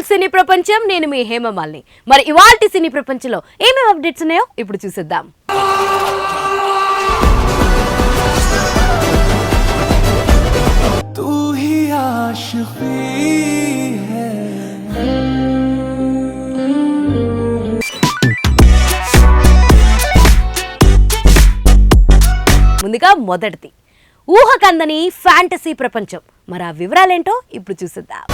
సినీ ప్రపంచం నేను మీ హేమమాలిని. మరి ఇవాల్టి సినీ ప్రపంచంలో ఏమేమి అప్డేట్స్ ఉన్నాయో ఇప్పుడు చూసేద్దాం. ముందుగా మొదటిది ఊహకందని ఫ్యాంటసీ ప్రపంచం. మరి ఆ వివరాలేంటో ఇప్పుడు చూసేద్దాం.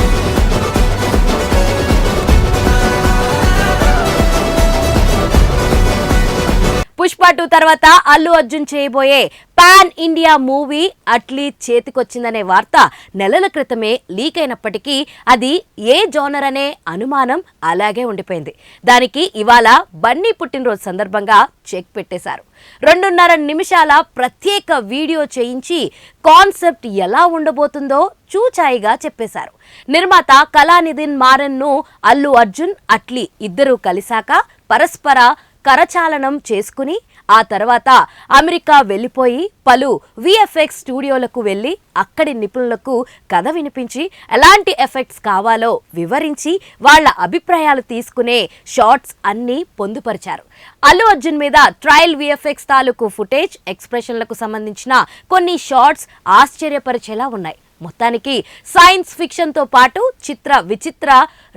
పుష్ప 2 తర్వాత అల్లు అర్జున్ చేయబోయే పాన్ ఇండియా మూవీ అట్లీ చేతికొచ్చిందనే వార్త నెలల క్రితమే లీక్ అయినప్పటికీ అది ఏ జోనర్ అనే అనుమానం అలాగే ఉండిపోయింది. దానికి ఇవాళ బన్నీ పుట్టినరోజు సందర్భంగా చెక్ పెట్టేశారు. 2.5 నిమిషాల ప్రత్యేక వీడియో చేయించి కాన్సెప్ట్ ఎలా ఉండబోతుందో చూచాయిగా చెప్పేశారు. నిర్మాత కళానిధిన్ మారన్ ను అల్లు అర్జున్ అట్లీ ఇద్దరూ కలిశాక పరస్పర కరచాలనం చేసుకుని ఆ తర్వాత అమెరికా వెళ్లిపోయి పలు విఎఫ్ఎక్స్ స్టూడియోలకు వెళ్లి అక్కడి నిపుణులకు కథ వినిపించి ఎలాంటి ఎఫెక్ట్స్ కావాలో వివరించి వాళ్ల అభిప్రాయాలు తీసుకునే షార్ట్స్ అన్నీ పొందుపరిచారు. అల్లు అర్జున్ మీద ట్రయల్ విఎఫ్ఎక్స్ తాలూకు ఫుటేజ్ ఎక్స్ప్రెషన్లకు సంబంధించిన కొన్ని షార్ట్స్ ఆశ్చర్యపరిచేలా ఉన్నాయి. మొత్తానికి సైన్స్ ఫిక్షన్ తో పాటు చిత్ర విచిత్ర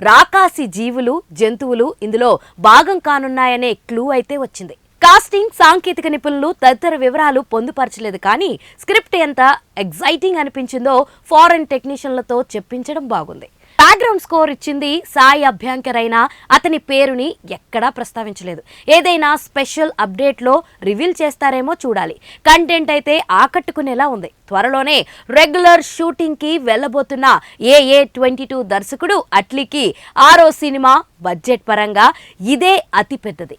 రాకాసి జీవులు జంతువులు ఇందులో భాగం కానున్నాయనే క్లూ అయితే వచ్చింది. కాస్టింగ్, సాంకేతిక నిపుణులు తదితర వివరాలు పొందుపరచలేదు, కానీ స్క్రిప్ట్ ఎంత ఎగ్జైటింగ్ అనిపించిందో ఫారెన్ టెక్నీషియన్లతో చెప్పించడం బాగుంది. బ్యాక్గ్రౌండ్ స్కోర్ ఇచ్చింది సాయి అభ్యంకర్ అయినా అతని పేరుని ఎక్కడా ప్రస్తావించలేదు. ఏదైనా స్పెషల్ అప్డేట్లో రివీల్ చేస్తారేమో చూడాలి. కంటెంట్ అయితే ఆకట్టుకునేలా ఉంది. త్వరలోనే రెగ్యులర్ షూటింగ్ కి వెళ్లబోతున్న AA22 దర్శకుడు అట్లీకి 6వ సినిమా. బడ్జెట్ పరంగా ఇదే అతి పెద్దది.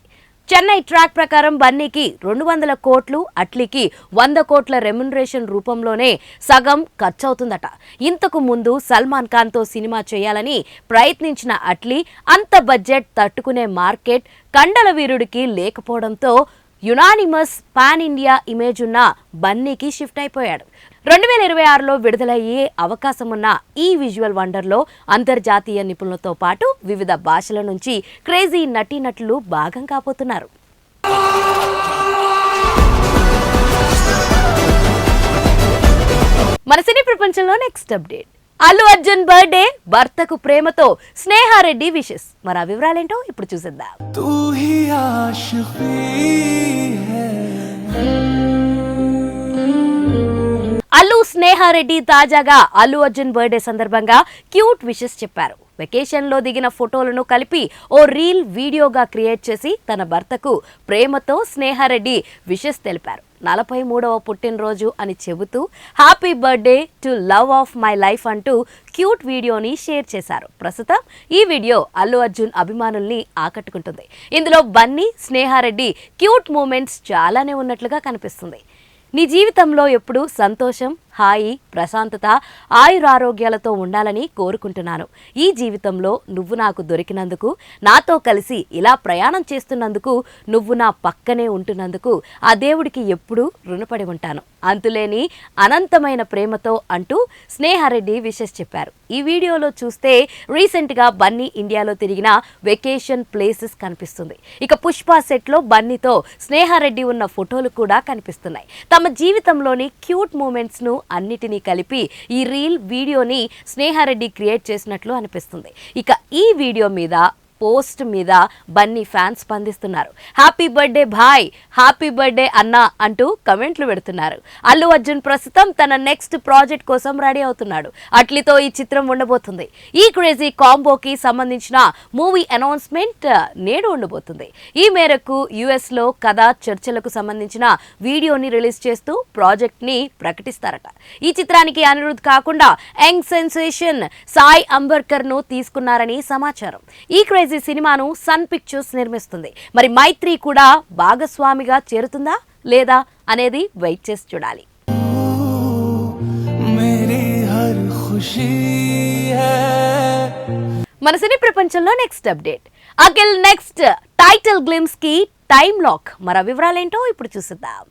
చెన్నై ట్రాక్ ప్రకారం బన్నీకి 200 కోట్లు, అట్లీకి 100 కోట్ల రెమ్యునరేషన్ రూపంలోనే సగం ఖర్చవుతుందట. ఇంతకు ముందు సల్మాన్ ఖాన్ తో సినిమా చేయాలని ప్రయత్నించిన అట్లీ అంత బడ్జెట్ తట్టుకునే మార్కెట్ కండల వీరుడికి లేకపోవడంతో యునానిమస్ పాన్ ఇండియా ఇమేజ్ ఉన్న బన్నీకి షిఫ్ట్ అయిపోయాడు. 2026లో విడుదలయ్యే అవకాశమున్న ఈ విజువల్ వండర్లో అంతర్జాతీయ నిపుణులతో పాటు వివిధ భాషల నుంచి క్రేజీ నటీనటులు భాగం కాబోతున్నారు. మన సినీ ప్రపంచంలో next update Allu Arjun birthday, భర్తకు ప్రేమతో స్నేహారెడ్డి విషెస్. మరి ఆ వివరాలేంటో ఇప్పుడు చూసేద్దాం. అల్లు స్నేహారెడ్డి తాజాగా అల్లు అర్జున్ బర్త్డే సందర్భంగా క్యూట్ విషెస్ చెప్పారు. వెకేషన్ లో దిగిన ఫోటోలను కలిపి ఓ రీల్ వీడియోగా క్రియేట్ చేసి తన భర్తకు ప్రేమతో స్నేహారెడ్డి విషెస్ తెలిపారు. 43వ పుట్టినరోజు అని చెబుతూ happy birthday to love of my life అంటూ క్యూట్ వీడియోని షేర్ చేశారు. ప్రస్తుతం ఈ వీడియో అల్లు అర్జున్ అభిమానుల్ని ఆకట్టుకుంటుంది. ఇందులో బన్నీ, స్నేహారెడ్డి క్యూట్ మూమెంట్స్ చాలానే ఉన్నట్లుగా కనిపిస్తుంది. నీ జీవితంలో ఎప్పుడూ సంతోషం, హాయి, ప్రశాంతత, ఆయురారోగ్యాలతో ఉండాలని కోరుకుంటున్నాను. ఈ జీవితంలో నువ్వు నాకు దొరికినందుకు, నాతో కలిసి ఇలా ప్రయాణం చేస్తున్నందుకు, నువ్వు నా పక్కనే ఉంటున్నందుకు ఆ దేవుడికి ఎప్పుడూ రుణపడి ఉంటాను. అంతులేని అనంతమైన ప్రేమతో అంటూ స్నేహారెడ్డి విషెస్ చెప్పారు. ఈ వీడియోలో చూస్తే రీసెంట్ గా బన్నీ ఇండియాలో తిరిగిన వెకేషన్ ప్లేసెస్ కనిపిస్తుంది. ఇక పుష్ప సెట్ లో బన్నీతో స్నేహారెడ్డి ఉన్న ఫోటోలు కూడా కనిపిస్తున్నాయి. తమ జీవితంలోని క్యూట్ మూమెంట్స్ ను అన్నిటినీ కలిపి ఈ రీల్ వీడియోని స్నేహారెడ్డి క్రియేట్ చేసినట్లు అనిపిస్తుంది. ఇక ఈ వీడియో మీద పోస్ట్ మీద బన్నీ ఫ్యాన్స్ స్పందిస్తున్నారు. హ్యాపీ బర్త్డే భాయ్, హ్యాపీ బర్త్డే అన్నా అంటూ కమెంట్లు పెడుతున్నారు. అల్లు అర్జున్ ప్రస్తుతం తన నెక్స్ట్ ప్రాజెక్ట్ కోసం రెడీ అవుతున్నాడు. అట్లీతో ఈ చిత్రం ఉండబోతుంది. ఈ క్రేజీ కాంబోకి సంబంధించిన మూవీ అనౌన్స్మెంట్ నేడు ఉండబోతుంది. ఈ మేరకు US లో కథ చర్చలకు సంబంధించిన వీడియోని రిలీజ్ చేస్తూ ప్రాజెక్ట్ ని ప్రకటిస్తారట. ఈ చిత్రానికి అనిరుద్ కాకుండా యంగ్ సెన్సేషన్ సాయి అంబర్కర్ ను తీసుకున్నారని సమాచారం. ఈ సినిమాను సన్ పిక్చర్స్ నిర్మిస్తుంది. మరి మైత్రి కూడా భాగస్వామిగా చేరుతుందా లేదా అనేది వెయిట్ చేసి చూడాలి. మన సినీ ప్రపంచంలో next update Akhil next title glimpse కి టైమ్ లాక్. మరి వివరాలేంటో ఇప్పుడు చూసేద్దాం.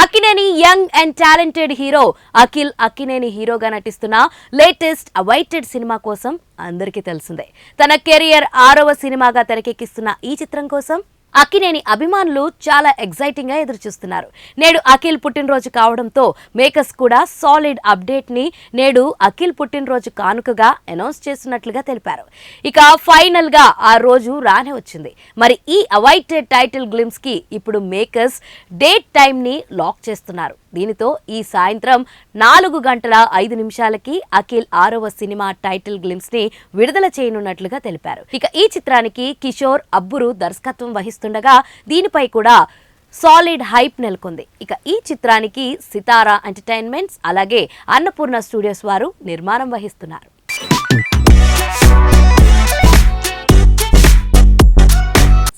Akkineni young and talented hero Akhil Akkineni హీరోగా నటిస్తున్న లేటెస్ట్ అవైటెడ్ సినిమా కోసం అందరికీ తెలిసిందే. తన కెరియర్ 6వ సినిమాగా తెరకెక్కిస్తున్న ఈ చిత్రం కోసం అక్కినేని అభిమానులు చాలా ఎక్సైటింగ్ గా ఎదురు చూస్తున్నారు. నేడు అఖిల్ పుట్టినరోజు కావడంతో మేకర్స్ కూడా సాలిడ్ అప్డేట్ ని నేడు అఖిల్ పుట్టినరోజు కానుకగా అనౌన్స్ చేస్తున్నట్లుగా తెలిపారు. ఇక ఫైనల్ గా ఆ రోజు రానే వచ్చింది. మరి ఈ అవైటెడ్ టైటిల్ గ్లిమ్స్ కి ఇప్పుడు మేకర్స్ డేట్ టైం ని లాక్ చేస్తున్నారు. దీనితో ఈ సాయంత్రం 4:05 అఖిల్ 6వ సినిమా టైటిల్ గ్లిమ్స్ ని విడుదల చేయనున్నట్లుగా తెలిపారు. ఇక ఈ చిత్రానికి కిషోర్ అబ్బురు దర్శకత్వం వహిస్తుండగా దీనిపై కూడా సాలిడ్ హైప్ నెలకొంది. ఇక ఈ చిత్రానికి సితారా ఎంటర్టైన్మెంట్స్ అలాగే అన్నపూర్ణ స్టూడియోస్ వారు నిర్మాణం వహిస్తున్నారు.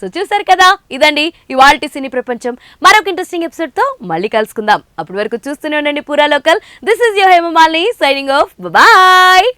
సో చూసారు కదా, ఇదండి ఇవాల్టి సినీ ప్రపంచం. మరొక ఇంట్రెస్టింగ్ ఎపిసోడ్ తో మళ్ళీ కలుసుకుందాం. అప్పటి వరకు చూస్తూనే ఉండండి పూరా local. This is your Hemamalini signing off. Bye.